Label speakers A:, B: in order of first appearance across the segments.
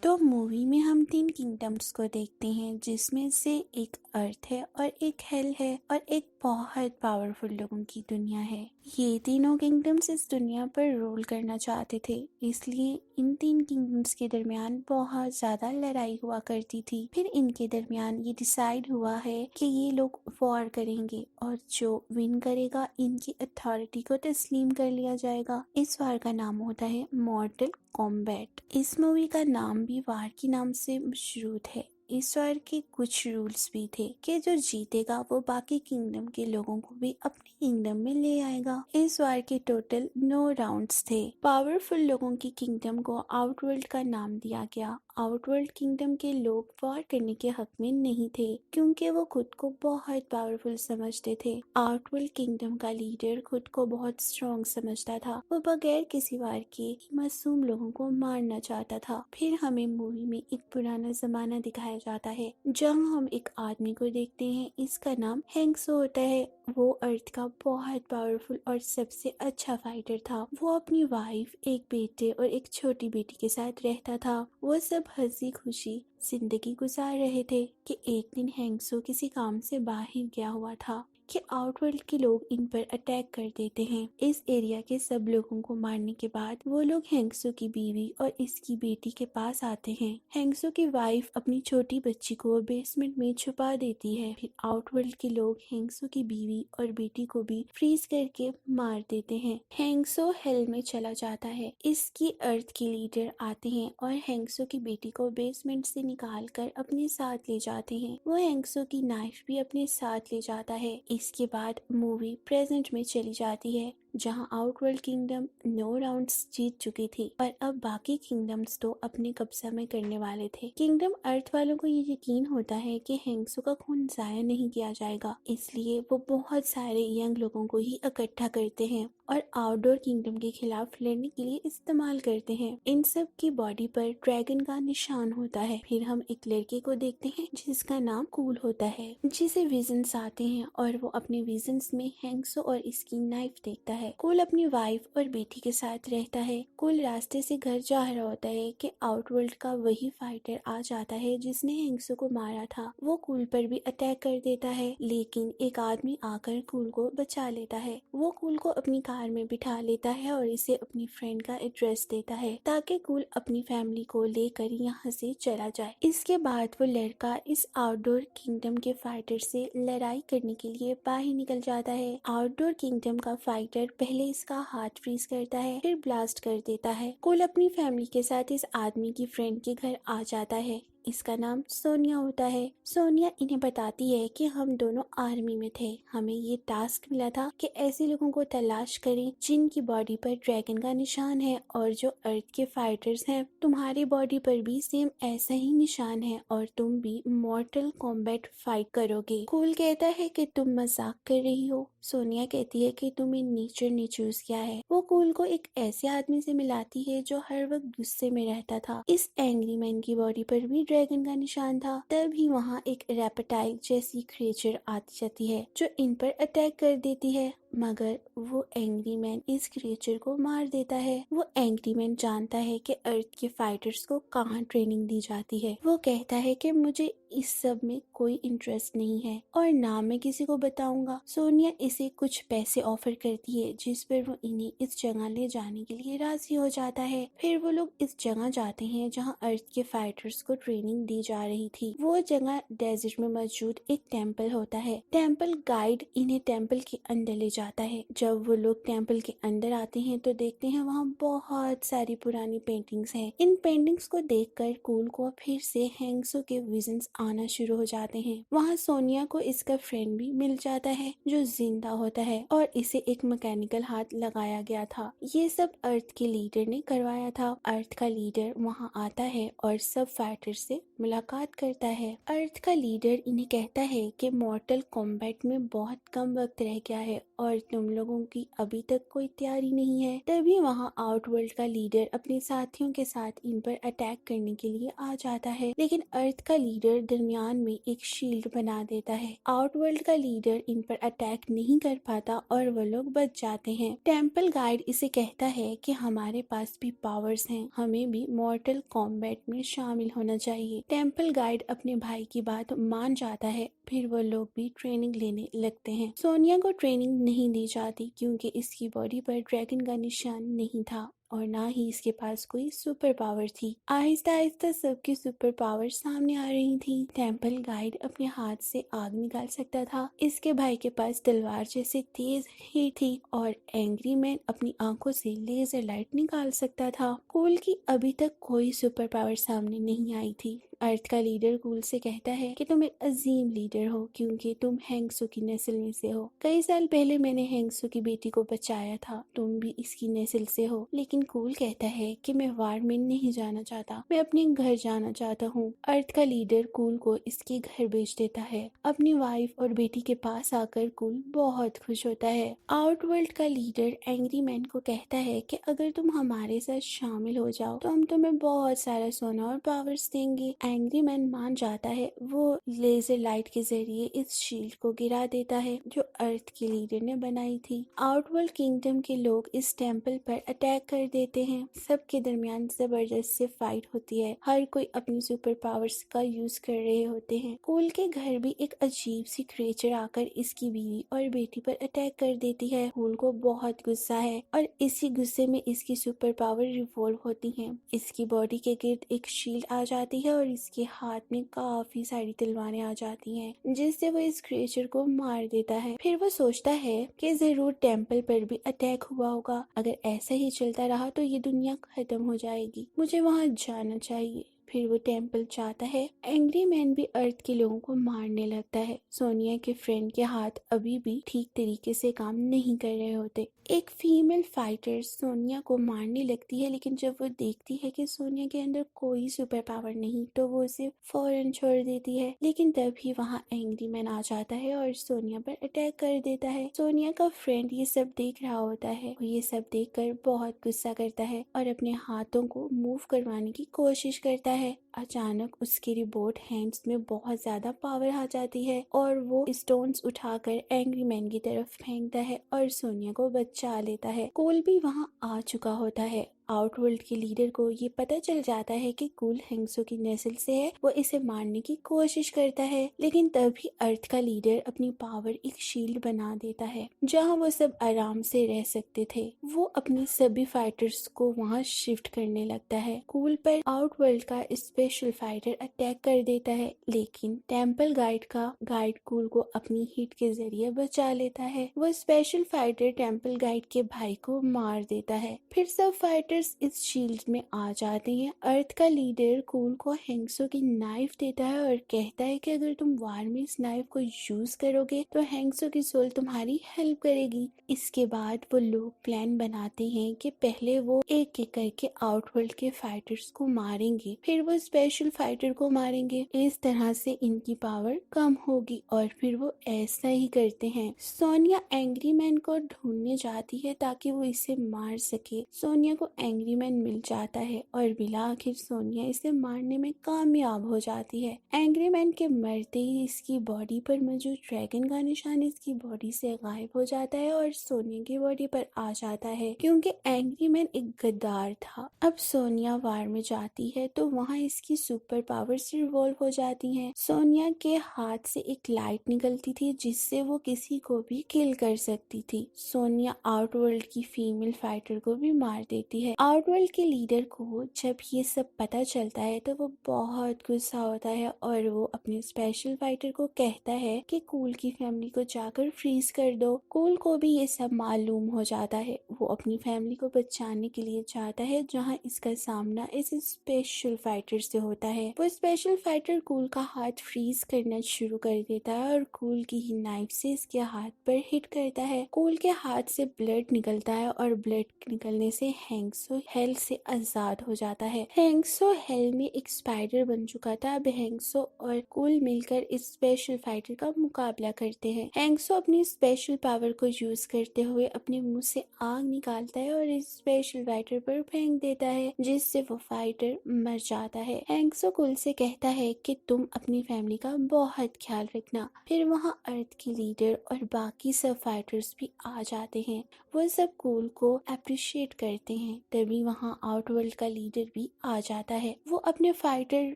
A: तो मूवी में हम 3 किंगडम्स को देखते हैं, जिसमें से एक अर्थ है और एक हेल है और एक बहुत पावरफुल लोगों की दुनिया है। ये तीनों किंगडम्स इस दुनिया पर रूल करना चाहते थे, इसलिए इन 3 किंगडम्स के दरमियान बहुत ज्यादा लड़ाई हुआ करती थी। फिर इनके दरमियान ये डिसाइड हुआ है कि ये लोग वॉर करेंगे और जो विन करेगा इनकी अथॉरिटी को तस्लीम कर लिया जाएगा। इस वार का नाम होता है मॉर्टल कॉम्बैट। इस मूवी का नाम भी वार के नाम से मशरूत है। इस वार के कुछ रूल्स भी थे कि जो जीतेगा वो बाकी किंगडम के लोगों को भी अपने किंगडम में ले आएगा। इस वार के टोटल 9 राउंड्स थे। पावरफुल लोगों की किंगडम को आउटवर्ल्ड का नाम दिया गया। आउटवर्ल्ड किंगडम के लोग वॉर करने के हक में नहीं थे, क्योंकि वो खुद को बहुत पावरफुल समझते थे। आउटवर्ल्ड किंगडम का लीडर खुद को बहुत स्ट्रॉन्ग समझता था। वो बगैर किसी वार के मासूम लोगों को मारना चाहता था। फिर हमें मूवी में एक पुराना जमाना दिखाया जाता है, जहाँ हम एक आदमी को देखते हैं। इसका नाम हैंक्सो होता है। वो अर्थ का बहुत पावरफुल और सबसे अच्छा फाइटर था। वो अपनी वाइफ, एक बेटे और एक छोटी बेटी के साथ रहता था। वो सब हंसी खुशी जिंदगी गुजार रहे थे कि एक दिन हैंक्सो किसी काम से बाहर गया हुआ था कि आउटवर्ल्ड के लोग इन पर अटैक कर देते हैं। इस एरिया के सब लोगों को मारने के बाद वो लोग हैंक्सो की बीवी और इसकी बेटी के पास आते हैं। हैंक्सो की वाइफ अपनी छोटी बच्ची को बेसमेंट में छुपा देती है। फिर आउटवर्ल्ड के लोग हैंक्सो की बीवी और बेटी को भी फ्रीज करके मार देते हैं। हैंक्सो हेल में चला जाता है। इसकी अर्थ के लीडर आते हैं और हैंक्सो की बेटी को बेसमेंट से निकाल कर अपने साथ ले जाते हैं। वो हैंक्सो की नाइफ भी अपने साथ ले जाता है। इसके बाद मूवी प्रेजेंट में चली जाती है, जहां आउटवर्ल्ड किंगडम 9 राउंड्स जीत चुकी थी और अब बाकी किंगडम्स तो अपने कब्जा में करने वाले थे। किंगडम अर्थ वालों को ये यकीन होता है कि हैंक्सो का खून जाया नहीं किया जाएगा, इसलिए वो बहुत सारे यंग लोगों को ही इकट्ठा करते हैं और आउटडोर किंगडम के खिलाफ लड़ने के लिए इस्तेमाल करते हैं। इन सब की बॉडी पर ड्रैगन का निशान होता है। फिर हम एक लड़के को देखते हैं जिसका नाम कूल होता है, जिसे विजन्स आते हैं और वो अपने विजन्स में हैंक्सो और इसकी नाइफ देखता है। कूल अपनी वाइफ और बेटी के साथ रहता है। कूल रास्ते से घर जा रहा होता है कि आउटवर्ल्ड का वही फाइटर आ जाता है जिसने हैंक्सो को मारा था। वो कूल पर भी अटैक कर देता है, लेकिन एक आदमी आकर कूल को बचा लेता है। वो कूल को अपनी कार में बिठा लेता है और इसे अपनी फ्रेंड का एड्रेस देता है ताकि कूल अपनी फैमिली को लेकर यहाँ से चला जाए। इसके बाद वो लड़का इस आउटडोर किंगडम के फाइटर से लड़ाई करने के लिए बाहर निकल जाता है। आउटडोर किंगडम का फाइटर पहले इसका हाथ फ्रीज करता है, फिर ब्लास्ट कर देता है। कूल अपनी फैमिली के साथ इस आदमी की फ्रेंड के घर आ जाता है। इसका नाम सोनिया होता है। सोनिया इन्हें बताती है कि हम दोनों आर्मी में थे। हमें ये टास्क मिला था कि ऐसे लोगों को तलाश करें जिनकी बॉडी पर ड्रैगन का निशान है और जो अर्थ के फाइटर्स हैं। तुम्हारी बॉडी पर भी सेम ऐसा ही निशान है और तुम भी मॉर्टल कॉम्बैट फाइट करोगे। कूल कहता है कि तुम मजाक कर रही हो। सोनिया कहती है कि तुमने नेचर ने चूज किया है। वो कूल को एक ऐसे आदमी से मिलाती है जो हर वक्त गुस्से में रहता था। इस एंग्री मैन की बॉडी पर भी ड्रैगन का निशान था। तभी वहाँ एक रेप्टाइल जैसी क्रिएचर आती जाती है जो इन पर अटैक कर देती है, मगर वो एंग्री मैन इस क्रिएचर को मार देता है। वो एंग्री मैन जानता है कि अर्थ के फाइटर्स को कहाँ ट्रेनिंग दी जाती है। वो कहता है कि मुझे इस सब में कोई इंटरेस्ट नहीं है और ना मैं किसी को बताऊंगा। सोनिया इसे कुछ पैसे ऑफर करती है, जिस पर वो इन्हें इस जगह ले जाने के लिए राजी हो जाता है। फिर वो लोग इस जगह जाते हैं जहाँ अर्थ के फाइटर्स को ट्रेनिंग दी जा रही थी। वो जगह डेजर्ट में मौजूद एक टेम्पल होता है। टेम्पल गाइड इन्हें टेम्पल के अंदर ले जाता है। जब वो लोग टेम्पल के अंदर आते हैं तो देखते हैं वहाँ बहुत सारी पुरानी पेंटिंग्स हैं। इन पेंटिंग्स को देखकर कूल को फिर से हैंक्सो के विजन्स आना शुरू हो जाते हैं। वहाँ सोनिया को इसका फ्रेंड भी मिल जाता है जो जिंदा होता है और इसे एक मैकेनिकल हाथ लगाया गया था। ये सब अर्थ के लीडर ने करवाया था। अर्थ का लीडर वहाँ आता है और सब फाइटर से मुलाकात करता है। अर्थ का लीडर इन्हें कहता है कि मॉर्टल कॉम्बैट में बहुत कम वक्त रह गया है और और तुम लोगों की अभी तक कोई तैयारी नहीं है। तभी वहाँ आउटवर्ल्ड का लीडर अपने साथियों के साथ इन पर अटैक करने के लिए आ जाता है, लेकिन अर्थ का लीडर दरमियान में एक शील्ड बना देता है। आउटवर्ल्ड का लीडर इन पर अटैक नहीं कर पाता और वो लोग बच जाते हैं। टेम्पल गाइड इसे कहता है कि हमारे पास भी पावर्स हैं, हमें भी मॉर्टल कॉम्बैट में शामिल होना चाहिए। टेम्पल गाइड अपने भाई की बात मान जाता है। फिर वो लोग भी ट्रेनिंग लेने लगते हैं। सोनिया को ट्रेनिंग नहीं दी जाती क्योंकि इसकी बॉडी पर ड्रैगन का निशान नहीं था और ना ही इसके पास कोई सुपर पावर थी। आहिस्ता आहिस्ता सबकी सुपर पावर सामने आ रही थी। टेम्पल गाइड अपने हाथ से आग निकाल सकता था, इसके भाई के पास तलवार जैसे तेज ही थी और एंग्री मैन अपनी आंखों से लेजर लाइट निकाल सकता था। कूल की अभी तक कोई सुपर पावर सामने नहीं आई थी। अर्थ का लीडर कूल से कहता है कि तुम एक अजीम लीडर हो क्योंकि तुम हैंगसू की नस्ल में से हो। कई साल पहले मैंने हैंगसू की बेटी को बचाया था, तुम भी इसकी नस्ल से हो। लेकिन कूल कहता है कि मैं वार में नहीं जाना चाहता, मैं अपने घर जाना चाहता हूँ। अर्थ का लीडर कूल को इसके घर भेज देता है। अपनी वाइफ और बेटी के पास आकर कूल बहुत खुश होता है। आउटवर्ल्ड का लीडर एंग्री मैन को कहता है कि अगर तुम हमारे साथ शामिल हो जाओ तो हम तुम्हें बहुत सारा सोना और पावर्स देंगे। एंग्री मैन मान जाता है। वो लेजर लाइट के जरिए इस शील्ड को गिरा देता है जो अर्थ के लीडर ने बनाई थी। आउटवर्ल्ड किंगडम के लोग इस टेम्पल पर अटैक कर देते हैं। सबके दरमियान जबरदस्त से फाइट होती है। हर कोई अपनी सुपर पावर्स का यूज कर रहे होते हैं। कूल के घर भी एक अजीब सी क्रिएचर आकर इसकी बीवी और बेटी पर अटैक कर देती है। कूल को बहुत गुस्सा है और इसी गुस्से में इसकी सुपर पावर रिवॉल्व होती है। इसकी बॉडी के गिर्द एक शील्ड आ जाती है और इसके हाथ में काफी सारी तलवारें आ जाती हैं, जिससे वो इस क्रिएचर को मार देता है। फिर वो सोचता है कि जरूर टेम्पल पर भी अटैक हुआ होगा। अगर ऐसा ही चलता रहा तो ये दुनिया खत्म हो जाएगी, मुझे वहाँ जाना चाहिए। फिर वो टेम्पल जाता है। एंग्री मैन भी अर्थ के लोगों को मारने लगता है। सोनिया के फ्रेंड के हाथ अभी भी ठीक तरीके से काम नहीं कर रहे होते। एक फीमेल फाइटर सोनिया को मारने लगती है, लेकिन जब वो देखती है कि सोनिया के अंदर कोई सुपर पावर नहीं तो वो उसे फौरन छोड़ देती है। लेकिन तभी वहाँ एंग्री मैन आ जाता है और सोनिया पर अटैक कर देता है। सोनिया का फ्रेंड ये सब देख रहा होता है। वो ये सब देखकर बहुत गुस्सा करता है और अपने हाथों को मूव करवाने की कोशिश करता है। अचानक उसके रिबोट हैंड्स में बहुत ज्यादा पावर आ जाती है और वो स्टोन्स उठाकर एंग्री मैन की तरफ फेंकता है और सोनिया को बचा लेता है। कोल भी वहाँ आ चुका होता है। आउटवर्ल्ड के लीडर को ये पता चल जाता है कि कूल हैंगसो की नस्ल से है। वो इसे मारने की कोशिश करता है, लेकिन तभी अर्थ का लीडर अपनी पावर एक शील्ड बना देता है जहाँ वो सब आराम से रह सकते थे। वो अपनी सभी फाइटर्स को वहाँ शिफ्ट करने लगता है। कूल पर आउटवर्ल्ड का स्पेशल फाइटर अटैक कर देता है, लेकिन टेम्पल गाइड कूल को अपनी हिट के जरिए बचा लेता है। वो स्पेशल फाइटर टेम्पल गाइड के भाई को मार देता है। फिर सब फाइटर इस शील्ड में आ जाते हैं। अर्थ का लीडर कूल को हैंगसो की नाइफ देता है और कहता है कि अगर तुम वार में इस नाइफ को यूज करोगे तो हैंगसो की सोल तुम्हारी हेल्प करेगी। इसके बाद वो लोग प्लान बनाते हैं कि पहले वो एक एक करके आउटवर्ल्ड के फाइटर्स को मारेंगे, फिर वो स्पेशल फाइटर को मारेंगे। इस तरह से इनकी पावर कम होगी और फिर वो ऐसा ही करते हैं। सोनिया एंग्री मैन को ढूंढने जाती है ताकि वो इसे मार सके। सोनिया को एंग्री मैन मिल जाता है और बिला आखिर सोनिया इसे मारने में कामयाब हो जाती है। एंग्री मैन के मरते ही इसकी बॉडी पर मौजूद ड्रैगन का निशान इसकी बॉडी से गायब हो जाता है और सोनिया की बॉडी पर आ जाता है, क्योंकि एंग्री मैन एक गद्दार था। अब सोनिया वार में जाती है तो वहाँ इसकी सुपर पावर्स रिवॉल्व हो जाती हैं। सोनिया के हाथ से एक लाइट निकलती थी जिससे वो किसी को भी किल कर सकती थी। सोनिया आउटवर्ल्ड की फीमेल फाइटर को भी मार देती है। आउटवर्ल्ड के लीडर को जब ये सब पता चलता है तो वो बहुत गुस्सा होता है और वो अपने स्पेशल फाइटर को कहता है कि कूल की फैमिली को जाकर फ्रीज कर दो। कूल को भी ये सब मालूम हो जाता है। वो अपनी फैमिली को बचाने के लिए जाता है जहाँ इसका सामना इस स्पेशल फाइटर से होता है। वो स्पेशल फाइटर कूल का हाथ फ्रीज करना शुरू कर देता है और कूल की ही नाइफ से इसके हाथ पर हिट करता है। कूल के हाथ से ब्लड निकलता है और ब्लड निकलने से हैंक्सो हेल से आजाद हो जाता है। हैंक्सो हेल में एक स्पाइडर बन चुका था। अब हैंक्सो और कूल मिलकर इस स्पेशल फाइटर का मुकाबला करते हैं। हैंक्सो अपनी स्पेशल पावर को यूज करते हुए अपने मुंह से आग निकालता है और इस स्पेशल फाइटर पर फेंक देता है, जिससे वो फाइटर मर जाता है। हैंक्सो कूल से कहता है कि तुम अपनी फैमिली का बहुत ख्याल रखना। फिर वहाँ अर्थ की लीडर और बाकी सब फाइटर्स भी आ जाते हैं। वो सब कूल को अप्रिशिएट करते हैं। तभी वहाँ आउटवर्ल्ड का लीडर भी आ जाता है। वो अपने फाइटर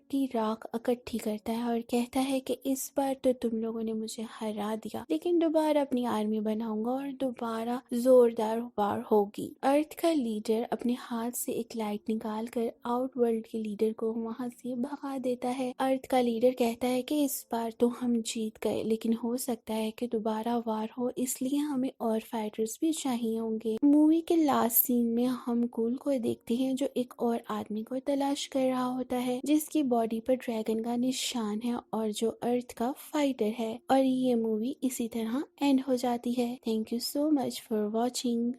A: की राख इकट्ठी करता है और कहता है कि इस बार तो तुम लोगों ने मुझे हरा दिया, लेकिन दोबारा अपनी आर्मी बनाऊंगा और दोबारा जोरदार वार होगी। अर्थ का लीडर अपने हाथ से एक लाइट निकाल कर आउटवर्ल्ड के लीडर को वहाँ से भगा देता है। अर्थ का लीडर कहता है कि इस बार तो हम जीत गए, लेकिन हो सकता है कि दोबारा वार हो, इसलिए हमें और फाइटर्स भी चाहिए होंगे। मूवी के लास्ट सीन में हम कूल को देखते हैं जो एक और आदमी को तलाश कर रहा होता है, जिसकी बॉडी पर ड्रैगन का निशान है और जो अर्थ का फाइटर है। और ये मूवी इसी तरह एंड हो जाती है। Thank you so much for watching.